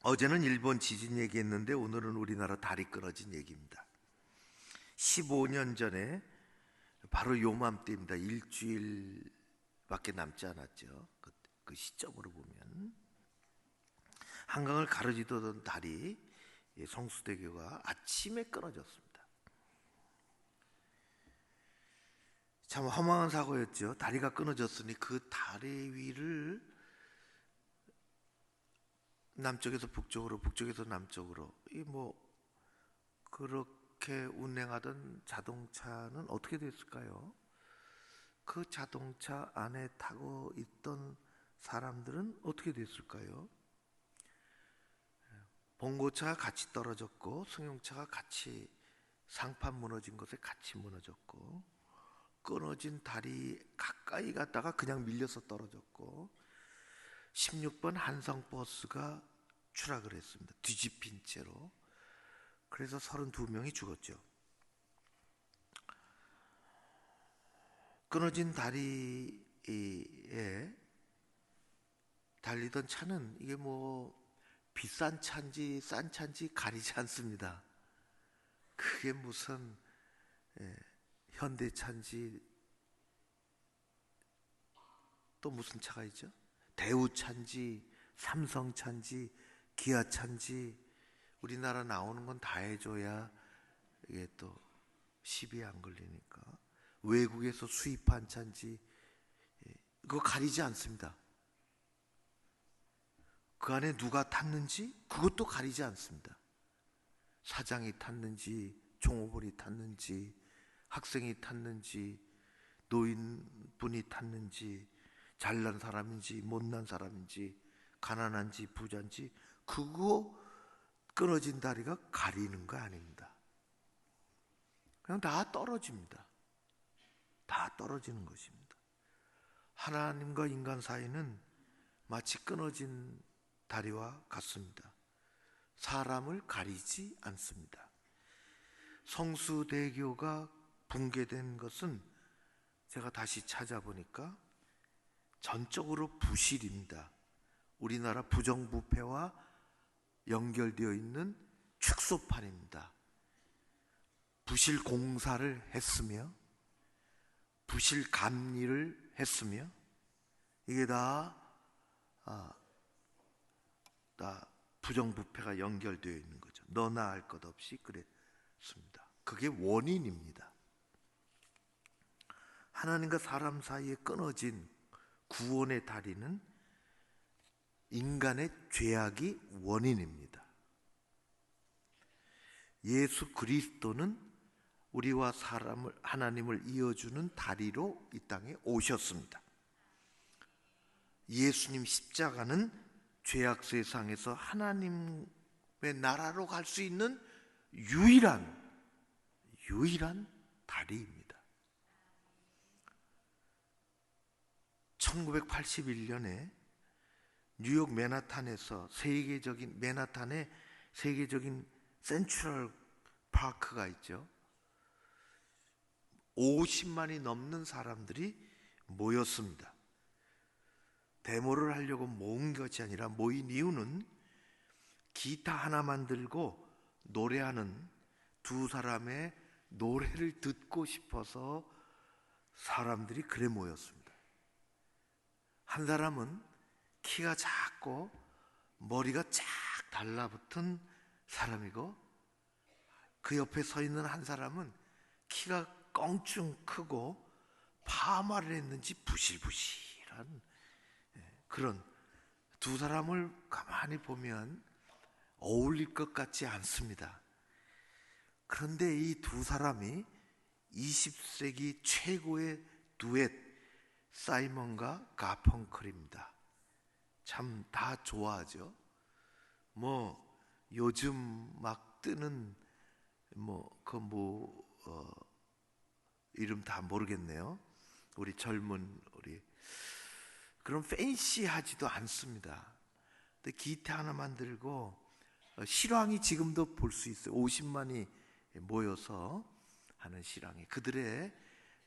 어제는 일본 지진 얘기했는데 오늘은 우리나라 다리 끊어진 얘기입니다. 15년 전에 바로 요맘때입니다. 일주일밖에 남지 않았죠. 그 시점으로 보면 한강을 가로지르던 다리 성수대교가 아침에 끊어졌습니다. 참 허망한 사고였죠. 다리가 끊어졌으니 그 다리 위를 남쪽에서 북쪽으로, 북쪽에서 남쪽으로 그렇게 운행하던 자동차는 어떻게 됐을까요? 그 자동차 안에 타고 있던 사람들은 어떻게 됐을까요? 봉고차가 같이 떨어졌고 승용차가 같이 상판 무너진 곳에 같이 무너졌고 끊어진 다리 가까이 갔다가 그냥 밀려서 떨어졌고 16번 한성버스가 추락을 했습니다. 뒤집힌 채로. 그래서 32명이 죽었죠. 끊어진 다리에 달리던 차는 이게 비싼 차인지 싼 차인지 가리지 않습니다. 그게 무슨 현대차인지 또 무슨 차가 있죠? 대우차인지 삼성차인지 기아차인지 우리나라 나오는 건 다 해줘야 이게 또 시비에 안 걸리니까 외국에서 수입한 차인지 그거 가리지 않습니다. 그 안에 누가 탔는지 그것도 가리지 않습니다. 사장이 탔는지 종업원이 탔는지 학생이 탔는지 노인분이 탔는지 잘난 사람인지 못난 사람인지 가난한지 부자인지 그거 끊어진 다리가 가리는 거 아닙니다. 그냥 다 떨어집니다. 다 떨어지는 것입니다. 하나님과 인간 사이는 마치 끊어진 다리와 같습니다. 사람을 가리지 않습니다. 성수대교가 붕괴된 것은 제가 다시 찾아보니까 전적으로 부실입니다. 우리나라 부정부패와 연결되어 있는 축소판입니다. 부실 공사를 했으며 부실 감리를 했으며 이게 다 부정부패가 연결되어 있는 거죠. 너나 할 것 없이 그랬습니다. 그게 원인입니다. 하나님과 사람 사이에 끊어진 구원의 다리는 인간의 죄악이 원인입니다. 예수 그리스도는 우리와 하나님을 이어주는 다리로 이 땅에 오셨습니다. 예수님 십자가는 죄악 세상에서 하나님의 나라로 갈 수 있는 유일한 다리입니다. 1981년에 뉴욕 맨하탄에서 맨하탄에 세계적인 센트럴 파크가 있죠. 50만이 넘는 사람들이 모였습니다. 데모를 하려고 모은 것이 아니라 모인 이유는 기타 하나만 들고 노래하는 두 사람의 노래를 듣고 싶어서 사람들이 그래 모였습니다. 한 사람은 키가 작고 머리가 쫙 달라붙은 사람이고 그 옆에 서 있는 한 사람은 키가 껑충 크고 파마를 했는지 부실부실한 그런 두 사람을 가만히 보면 어울릴 것 같지 않습니다. 그런데 이 두 사람이 20세기 최고의 듀엣 사이먼과 가펑클입니다. 참 다 좋아하죠. 요즘 막 뜨는 이름 다 모르겠네요. 우리 젊은 그런 팬시하지도 않습니다. 근데 기타 하나만 들고 실황이 지금도 볼 수 있어요. 50만이 모여서 하는 실황이 그들의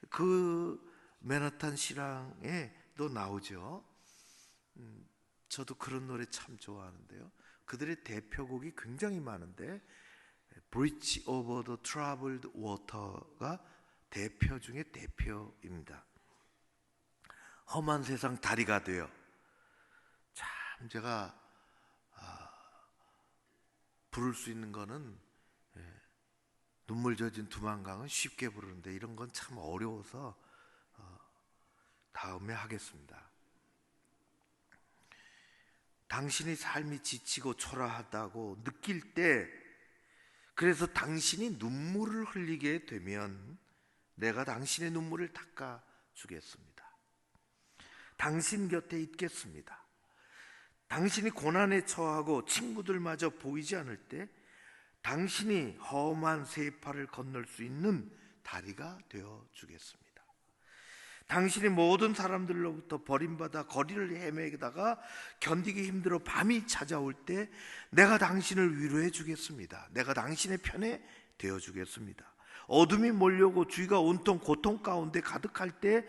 그 맨하탄 실황에도 나오죠. 저도 그런 노래 참 좋아하는데요. 그들의 대표곡이 굉장히 많은데 Bridge over the Troubled Water가 대표 중에 대표입니다. 험한 세상 다리가 되어. 참 제가 부를 수 있는 거는 눈물 젖은 두만강은 쉽게 부르는데 이런 건 참 어려워서 다음에 하겠습니다. 당신의 삶이 지치고 초라하다고 느낄 때, 그래서 당신이 눈물을 흘리게 되면 내가 당신의 눈물을 닦아 주겠습니다. 당신 곁에 있겠습니다. 당신이 고난에 처하고 친구들마저 보이지 않을 때 당신이 험한 세파를 건널 수 있는 다리가 되어 주겠습니다. 당신이 모든 사람들로부터 버림받아 거리를 헤매다가 견디기 힘들어 밤이 찾아올 때 내가 당신을 위로해 주겠습니다. 내가 당신의 편에 되어 주겠습니다. 어둠이 몰려오고 주위가 온통 고통 가운데 가득할 때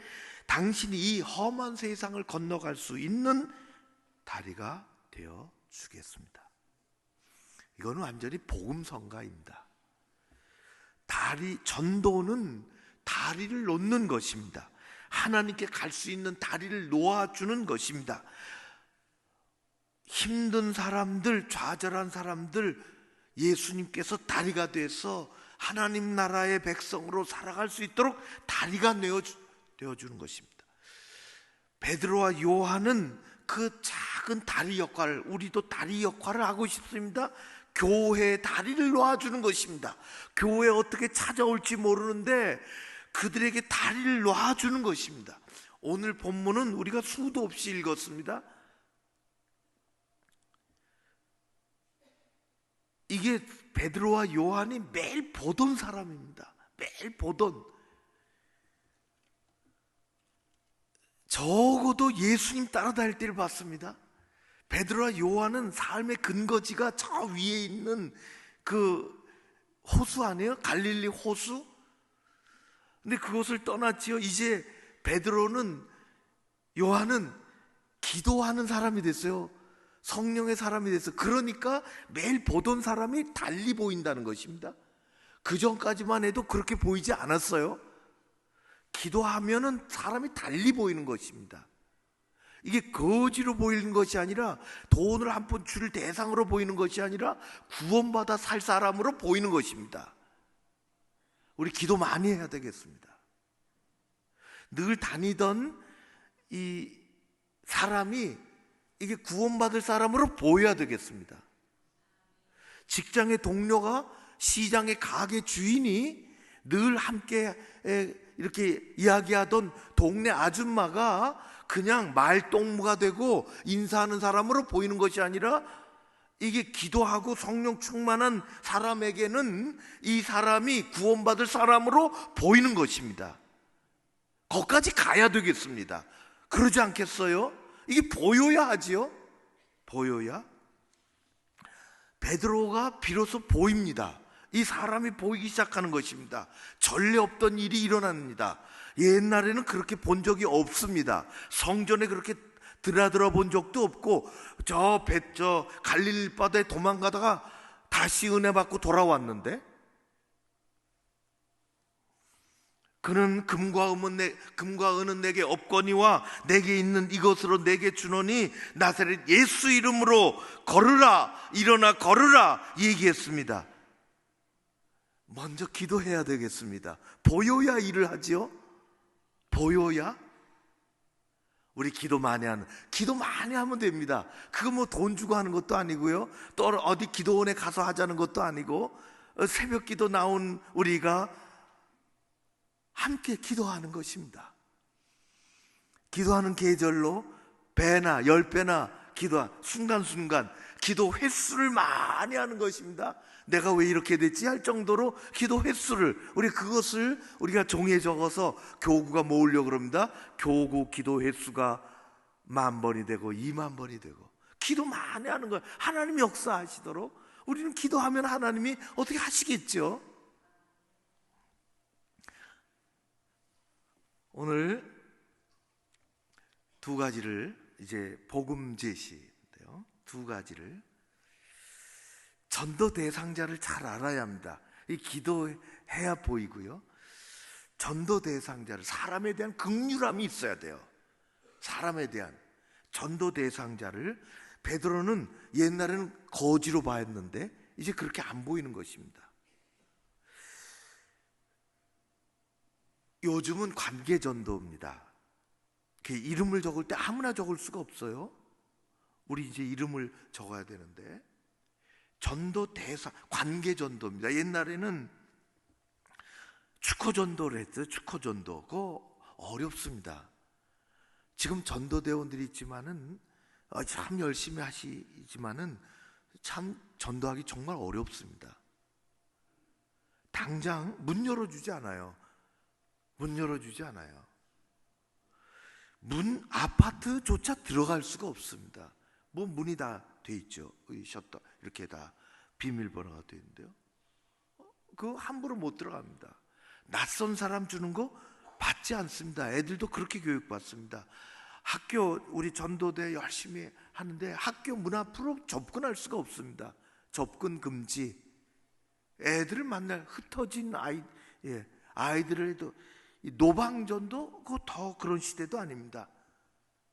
당신이 이 험한 세상을 건너갈 수 있는 다리가 되어 주겠습니다. 이거는 완전히 복음성가입니다. 전도는 다리를 놓는 것입니다. 하나님께 갈 수 있는 다리를 놓아주는 것입니다. 힘든 사람들, 좌절한 사람들, 예수님께서 다리가 돼서 하나님 나라의 백성으로 살아갈 수 있도록 다리가 되어주는 것입니다. 베드로와 요한은 그 작은 다리 역할을, 우리도 다리 역할을 하고 싶습니다. 교회의 다리를 놓아주는 것입니다. 교회에 어떻게 찾아올지 모르는데 그들에게 다리를 놓아주는 것입니다. 오늘 본문은 우리가 수도 없이 읽었습니다. 이게 베드로와 요한이 매일 보던 사람입니다. 매일 보던, 적어도 예수님 따라다닐 때를 봤습니다. 베드로와 요한은 삶의 근거지가 저 위에 있는 그 호수 아니에요? 갈릴리 호수? 근데 그것을 떠났지요. 이제 베드로는, 요한은 기도하는 사람이 됐어요. 성령의 사람이 됐어요. 그러니까 매일 보던 사람이 달리 보인다는 것입니다. 그 전까지만 해도 그렇게 보이지 않았어요. 기도하면은 사람이 달리 보이는 것입니다. 이게 거지로 보이는 것이 아니라, 돈을 한 푼 줄 대상으로 보이는 것이 아니라 구원받아 살 사람으로 보이는 것입니다. 우리 기도 많이 해야 되겠습니다. 늘 다니던 이 사람이 이게 구원받을 사람으로 보여야 되겠습니다. 직장의 동료가, 시장의 가게 주인이, 늘 함께 이렇게 이야기하던 동네 아줌마가 그냥 말동무가 되고 인사하는 사람으로 보이는 것이 아니라, 이게 기도하고 성령 충만한 사람에게는 이 사람이 구원받을 사람으로 보이는 것입니다. 거기까지 가야 되겠습니다. 그러지 않겠어요? 이게 보여야 하지요. 보여야. 베드로가 비로소 보입니다. 이 사람이 보이기 시작하는 것입니다. 전례 없던 일이 일어납니다. 옛날에는 그렇게 본 적이 없습니다. 성전에 그렇게 드나들어 본 적도 없고, 저 갈릴리 바다에 도망가다가 다시 은혜 받고 돌아왔는데, 그는 금과 은은 내게 없거니와 내게 있는 이것으로 내게 주노니 나사렛 예수 이름으로 걸으라, 일어나 걸으라 얘기했습니다. 먼저 기도해야 되겠습니다. 보여야 일을 하지요. 보여야. 우리 기도 많이 하면 됩니다. 그거 뭐 돈 주고 하는 것도 아니고요, 또 어디 기도원에 가서 하자는 것도 아니고, 새벽 기도 나온 우리가 함께 기도하는 것입니다. 기도하는 계절로 배나 10배나 기도한 순간순간 기도 횟수를 많이 하는 것입니다. 내가 왜 이렇게 됐지 할 정도로 기도 횟수를, 그것을 우리가 종이에 적어서 교구가 모으려고 그럽니다. 교구 기도 횟수가 10,000번이 되고 20,000번이 되고, 기도 많이 하는 거예요. 하나님이 역사하시도록. 우리는 기도하면 하나님이 어떻게 하시겠죠. 오늘 두 가지를, 이제 복음 제시인데요, 두 가지를 전도 대상자를 잘 알아야 합니다. 이 기도해야 보이고요. 전도 대상자를, 사람에 대한 긍휼함이 있어야 돼요. 사람에 대한 전도 대상자를 베드로는 옛날에는 거지로 봤는데 이제 그렇게 안 보이는 것입니다. 요즘은 관계 전도입니다. 이름을 적을 때 아무나 적을 수가 없어요. 우리 이제 이름을 적어야 되는데, 전도 대상, 관계 전도입니다. 옛날에는 축호 전도를 했어요. 축호 전도. 그거 어렵습니다. 지금 전도대원들이 있지만은 참 열심히 하시지만은 참 전도하기 정말 어렵습니다. 당장 문 열어주지 않아요. 문 열어주지 않아요. 문 아파트조차 들어갈 수가 없습니다. 뭐 문이 다 돼 있죠. 셔터 이렇게 다 비밀번호가 돼 있는데요. 그거 함부로 못 들어갑니다. 낯선 사람 주는 거 받지 않습니다. 애들도 그렇게 교육받습니다. 학교, 우리 전도대 열심히 하는데 학교 문 앞으로 접근할 수가 없습니다. 접근 금지. 애들을 만날 흩어진 아이들을 해도 노방전도 그거 더 그런 시대도 아닙니다.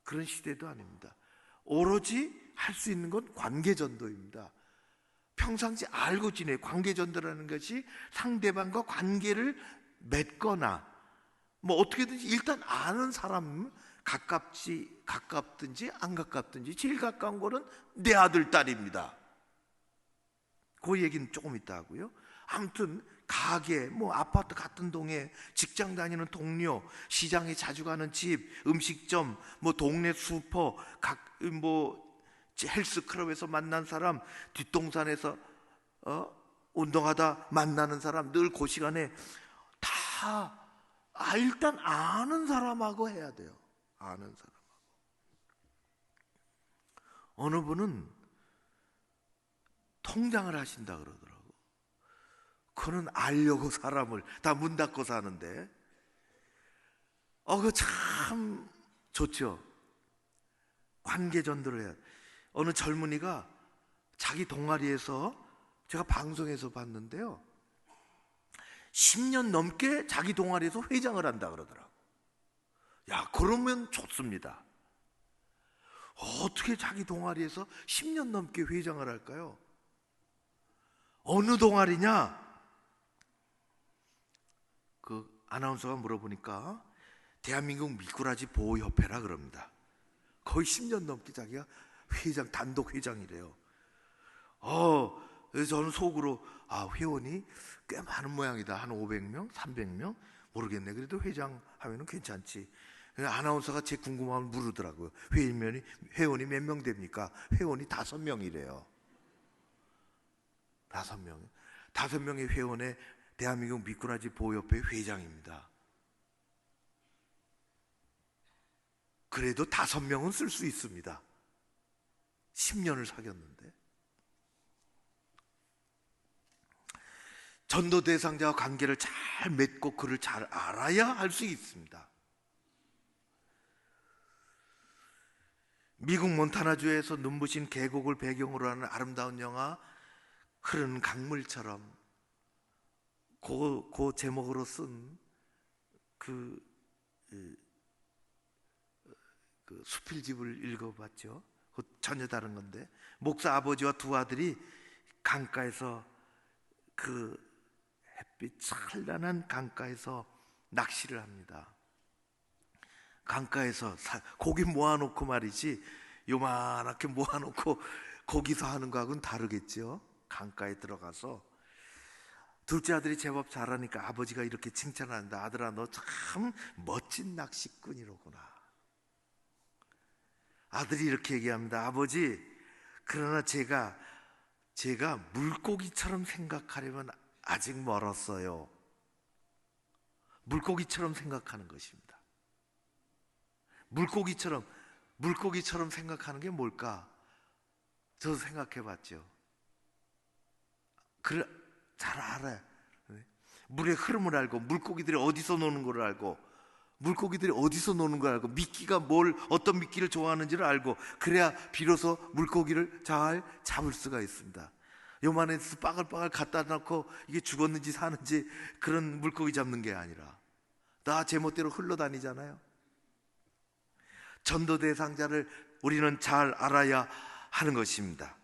그런 시대도 아닙니다. 오로지 할 수 있는 건 관계전도입니다. 평상시 알고 지내. 관계전도라는 것이 상대방과 관계를 맺거나 뭐 어떻게든지 일단 아는 사람, 가깝든지 안 가깝든지 제일 가까운 거는 내 아들, 딸입니다. 그 얘기는 조금 이따 하고요. 아무튼 가게, 뭐 아파트 같은 동에 직장 다니는 동료, 시장에 자주 가는 집, 음식점, 뭐 동네 슈퍼, 뭐 헬스클럽에서 만난 사람, 뒷동산에서 운동하다 만나는 사람, 늘 그 시간에 다 일단 아는 사람하고 해야 돼요. 아는 사람하고. 어느 분은 통장을 하신다 그러더라고. 그는 알려고 사람을 다 문 닫고 사는데, 그거 참 좋죠. 관계 전도를 해야 돼. 어느 젊은이가 자기 동아리에서, 제가 방송에서 봤는데요, 10년 넘게 자기 동아리에서 회장을 한다 그러더라고. 야, 그러면 좋습니다. 어떻게 자기 동아리에서 10년 넘게 회장을 할까요? 어느 동아리냐? 그 아나운서가 물어보니까 대한민국 미꾸라지 보호협회라 그럽니다. 거의 10년 넘게 자기가 회장, 단독 회장이래요. 그래서 저는 속으로 회원이 꽤 많은 모양이다. 한 500명, 300명? 모르겠네. 그래도 회장 하면은 괜찮지. 아나운서가 제 궁금함을 물으더라고요. 회원이 몇 명 됩니까? 회원이 5명이래요. 5명. 5명의 회원의 대한민국 미꾸라지 보호협회 회장입니다. 그래도 5명은 쓸 수 있습니다. 10년을 사귀었는데. 전도 대상자와 관계를 잘 맺고 그를 잘 알아야 할 수 있습니다. 미국 몬타나주에서 눈부신 계곡을 배경으로 하는 아름다운 영화 흐르는 강물처럼, 그 제목으로 쓴 그 수필집을 읽어봤죠. 전혀 다른 건데, 목사 아버지와 두 아들이 강가에서, 그 햇빛 찬란한 강가에서 낚시를 합니다. 강가에서 고기 모아놓고 말이지, 요만하게 모아놓고 거기서 하는 거하고는 다르겠죠. 강가에 들어가서 둘째 아들이 제법 잘하니까 아버지가 이렇게 칭찬한다. 아들아, 너 참 멋진 낚시꾼이로구나. 아들이 이렇게 얘기합니다. 아버지, 그러나 제가 물고기처럼 생각하려면 아직 멀었어요. 물고기처럼 생각하는 것입니다. 물고기처럼 생각하는 게 뭘까? 저도 생각해 봤죠. 그래, 잘 알아요. 물의 흐름을 알고, 물고기들이 어디서 노는 걸 알고, 미끼가 어떤 미끼를 좋아하는지를 알고, 그래야 비로소 물고기를 잘 잡을 수가 있습니다. 요만해서 빠글빠글 갖다 놓고 이게 죽었는지 사는지 그런 물고기 잡는 게 아니라 다 제멋대로 흘러다니잖아요. 전도 대상자를 우리는 잘 알아야 하는 것입니다.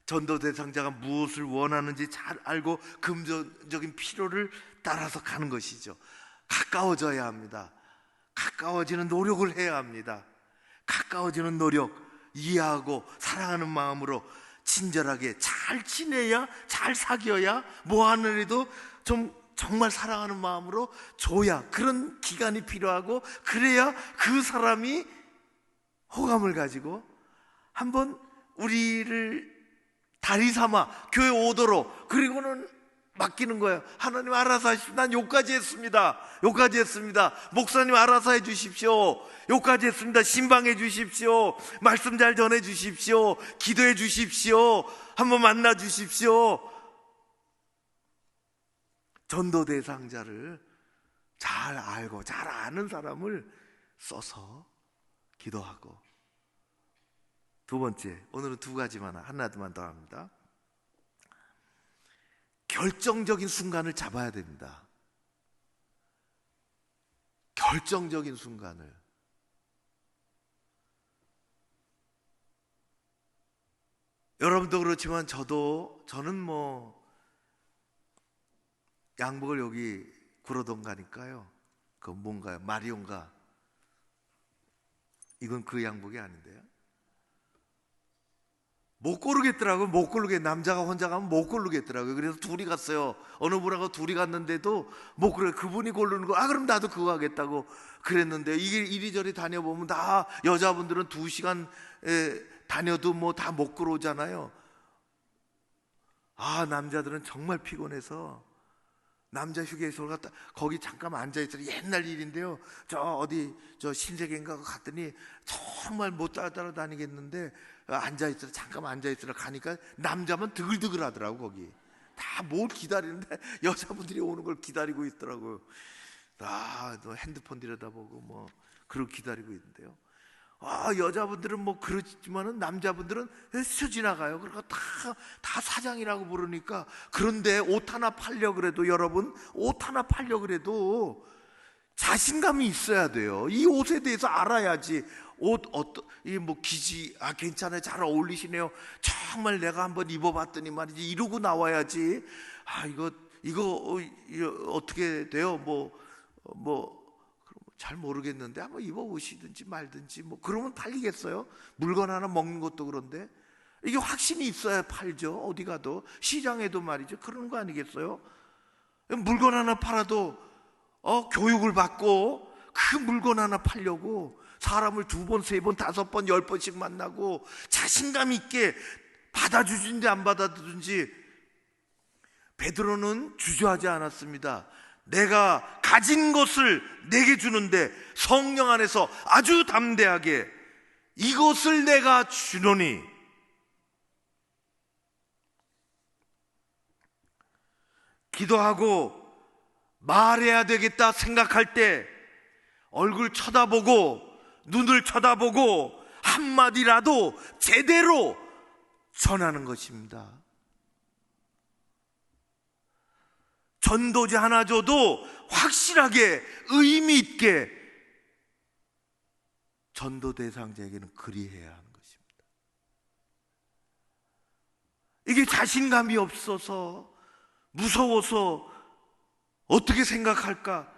전도 대상자가 무엇을 원하는지 잘 알고 금전적인 필요를 따라서 가는 것이죠. 가까워져야 합니다. 가까워지는 노력을 해야 합니다. 가까워지는 노력, 이해하고 사랑하는 마음으로 친절하게 잘 지내야, 잘 사귀어야, 뭐 하느라도 좀 정말 사랑하는 마음으로 줘야, 그런 기간이 필요하고, 그래야 그 사람이 호감을 가지고 한번 우리를 다리 삼아 교회 오도록, 그리고는 맡기는 거예요. 하나님 알아서 하십시오. 난 요까지 했습니다. 요까지 했습니다. 목사님 알아서 해 주십시오. 요까지 했습니다. 신방해 주십시오. 말씀 잘 전해 주십시오. 기도해 주십시오. 한번 만나 주십시오. 전도 대상자를 잘 알고 잘 아는 사람을 써서 기도하고, 두 번째, 오늘은 두 가지만, 하나만 더 합니다. 결정적인 순간을 잡아야 됩니다. 결정적인 순간을. 여러분도 그렇지만 저는 뭐 양복을 여기 구로동 가니까요, 그 뭔가요? 마리온가? 이건 그 양복이 아닌데요. 못 고르겠더라고요. 못 고르게. 남자가 혼자 가면 못 고르겠더라고요. 그래서 둘이 갔어요. 어느 분하고 둘이 갔는데도 못 고르게. 그분이 고르는 거, 그럼 나도 그거 하겠다고 그랬는데, 이게 이리저리 다녀보면 다 여자분들은 2시간 다녀도 뭐 다 못 고르잖아요. 남자들은 정말 피곤해서 남자 휴게소를 갔다 거기 잠깐 앉아있어요. 옛날 일인데요. 저 신세계인가 갔더니 정말 못 따라다니겠는데 앉아있으라, 잠깐 앉아있으라 가니까 남자만 드글드글 하더라고. 거기 다 뭘 기다리는데 여자분들이 오는 걸 기다리고 있더라고요. 또 핸드폰 들여다보고 뭐 그러고 기다리고 있는데요. 여자분들은 뭐 그렇지만은 남자분들은 스쳐 지나가요. 그러니까 다 사장이라고 부르니까. 그런데 옷 하나 팔려 그래도, 여러분, 옷 하나 팔려 그래도 자신감이 있어야 돼요. 이 옷에 대해서 알아야지. 기지, 괜찮아요. 잘 어울리시네요. 정말 내가 한번 입어봤더니 말이지. 이러고 나와야지. 이거 어떻게 돼요? 잘 모르겠는데 한번 입어보시든지 말든지, 뭐 그러면 팔리겠어요? 물건 하나 먹는 것도 그런데 이게 확신이 있어야 팔죠. 어디 가도, 시장에도 말이죠. 그런 거 아니겠어요? 물건 하나 팔아도 교육을 받고 그 물건 하나 팔려고 사람을 2번, 3번, 5번, 10번씩 만나고 자신감 있게 받아주든지 안 받아주든지. 베드로는 주저하지 않았습니다. 내가 가진 것을 내게 주는데 성령 안에서 아주 담대하게 이것을 내가 주노니. 기도하고 말해야 되겠다 생각할 때 얼굴 쳐다보고 눈을 쳐다보고 한마디라도 제대로 전하는 것입니다. 전도지 하나 줘도 확실하게 의미 있게 전도 대상자에게는 그리해야 하는 것입니다. 이게 자신감이 없어서, 무서워서 어떻게 생각할까?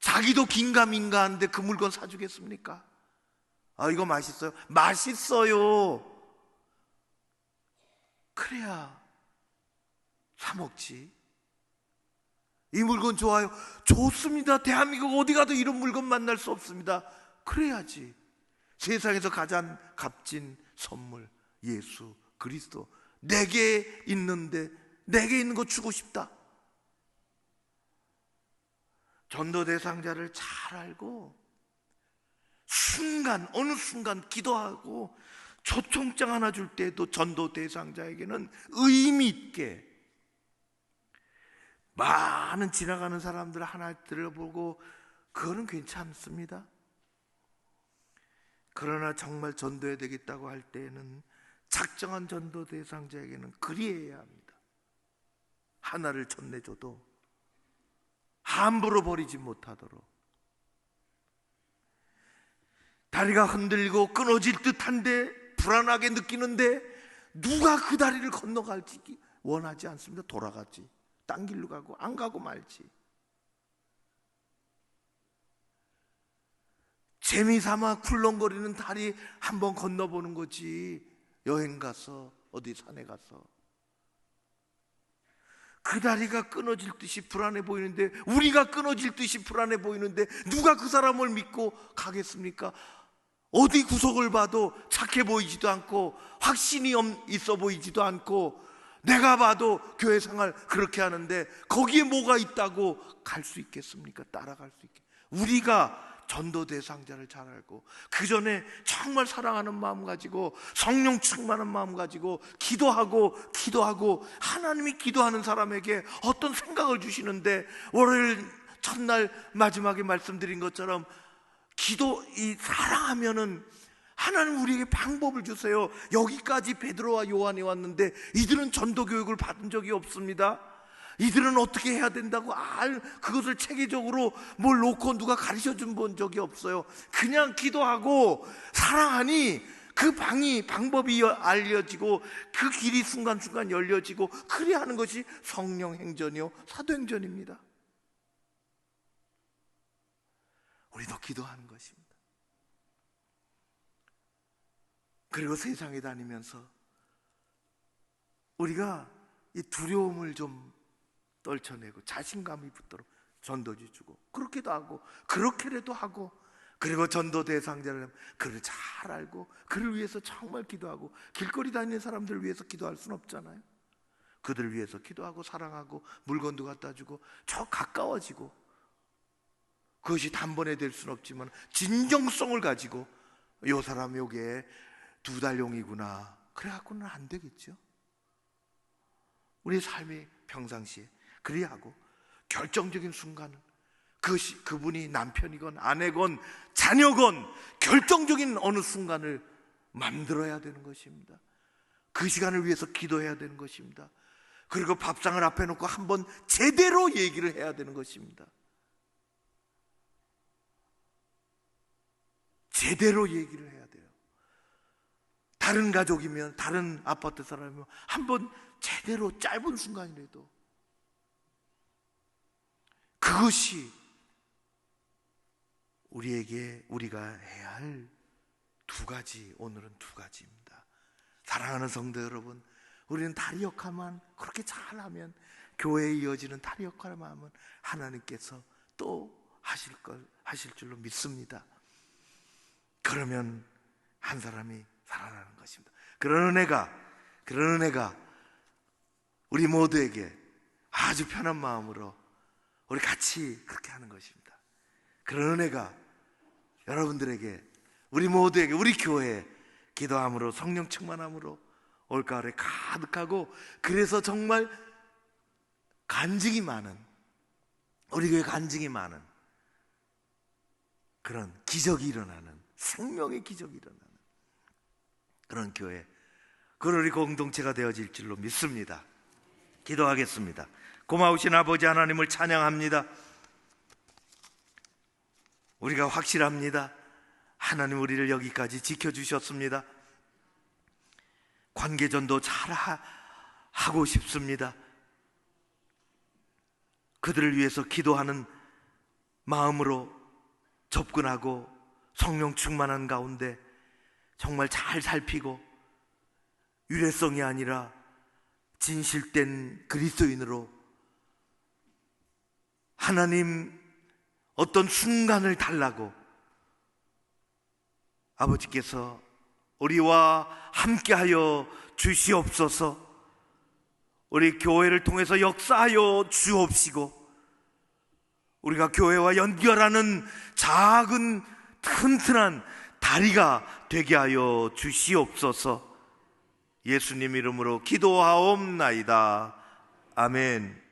자기도 긴가민가한데 그 물건 사주겠습니까? 이거 맛있어요? 맛있어요. 그래야 사 먹지. 이 물건 좋아요? 좋습니다. 대한민국 어디 가도 이런 물건 만날 수 없습니다. 그래야지. 세상에서 가장 값진 선물, 예수 그리스도, 내게 있는데 내게 있는 거 주고 싶다. 전도 대상자를 잘 알고 어느 순간 기도하고 초청장 하나 줄 때도 전도 대상자에게는 의미 있게, 많은 지나가는 사람들 하나 들어보고 그거는 괜찮습니다. 그러나 정말 전도해야 되겠다고 할 때에는 작정한 전도 대상자에게는 그리해야 합니다. 하나를 전내줘도 함부로 버리지 못하도록. 다리가 흔들리고 끊어질 듯한데 불안하게 느끼는데 누가 그 다리를 건너갈지 원하지 않습니다. 돌아가지, 딴 길로 가고 안 가고 말지. 재미삼아 쿨렁거리는 다리 한번 건너보는 거지. 여행 가서 어디 산에 가서 그 다리가 끊어질 듯이 불안해 보이는데, 우리가 끊어질 듯이 불안해 보이는데 누가 그 사람을 믿고 가겠습니까? 어디 구석을 봐도 착해 보이지도 않고 확신이 있어 보이지도 않고, 내가 봐도 교회 생활 그렇게 하는데 거기에 뭐가 있다고 갈 수 있겠습니까? 따라갈 수 있겠. 우리가 전도 대상자를 잘 알고 그 전에 정말 사랑하는 마음 가지고 성령 충만한 마음 가지고 기도하고 하나님이 기도하는 사람에게 어떤 생각을 주시는데, 월요일 첫날 마지막에 말씀드린 것처럼 사랑하면은 하나님 우리에게 방법을 주세요. 여기까지 베드로와 요한이 왔는데 이들은 전도 교육을 받은 적이 없습니다. 이들은 어떻게 해야 된다고 그것을 체계적으로 뭘 놓고 누가 가르쳐 준 본 적이 없어요. 그냥 기도하고 사랑하니 그 방법이 알려지고 그 길이 순간순간 열려지고, 그래야 하는 것이 성령 행전이요 사도행전입니다. 우리도 기도하는 것입니다. 그리고 세상에 다니면서 우리가 이 두려움을 좀 떨쳐내고 자신감이 붙도록 전도지 주고, 그렇게도 하고 그렇게라도 하고, 그리고 전도 대상자를 그를 잘 알고 그를 위해서 정말 기도하고, 길거리 다니는 사람들을 위해서 기도할 수는 없잖아요. 그들을 위해서 기도하고 사랑하고 물건도 갖다 주고 저 가까워지고, 그것이 단번에 될 수는 없지만 진정성을 가지고 이 사람 요게 2달용이구나 그래갖고는 안 되겠죠. 우리 삶의 평상시에 그래야 하고, 결정적인 순간은 그것이 그분이 남편이건 아내건 자녀건 결정적인 어느 순간을 만들어야 되는 것입니다. 그 시간을 위해서 기도해야 되는 것입니다. 그리고 밥상을 앞에 놓고 한번 제대로 얘기를 해야 되는 것입니다. 제대로 얘기를 해야 돼요. 다른 가족이면, 다른 아파트 사람이면 한번 제대로 짧은 순간이라도, 그것이 우리가 해야 할 오늘은 두 가지입니다. 사랑하는 성도 여러분, 우리는 다리 역할만 그렇게 잘하면, 교회에 이어지는 다리 역할만 하면 하나님께서 또 하실 줄로 믿습니다. 그러면 한 사람이 살아나는 것입니다. 그런 은혜가 우리 모두에게 아주 편한 마음으로 우리 같이 그렇게 하는 것입니다. 그런 은혜가 여러분들에게, 우리 모두에게, 우리 교회에 기도함으로, 성령 충만함으로 올가을에 가득하고, 그래서 정말 간증이 많은, 우리 교회 간증이 많은 그런 기적이 일어나는, 생명의 기적이 일어나는 그런 교회, 그런 우리 공동체가 되어질 줄로 믿습니다. 기도하겠습니다. 고마우신 아버지 하나님을 찬양합니다. 우리가 확실합니다. 하나님 우리를 여기까지 지켜주셨습니다. 관계전도 잘 하고 싶습니다. 그들을 위해서 기도하는 마음으로 접근하고 성령 충만한 가운데 정말 잘 살피고, 유래성이 아니라 진실된 그리스도인으로 하나님 어떤 순간을 달라고 아버지께서 우리와 함께하여 주시옵소서. 우리 교회를 통해서 역사하여 주옵시고, 우리가 교회와 연결하는 작은 튼튼한 다리가 되게 하여 주시옵소서. 예수님 이름으로 기도하옵나이다. 아멘.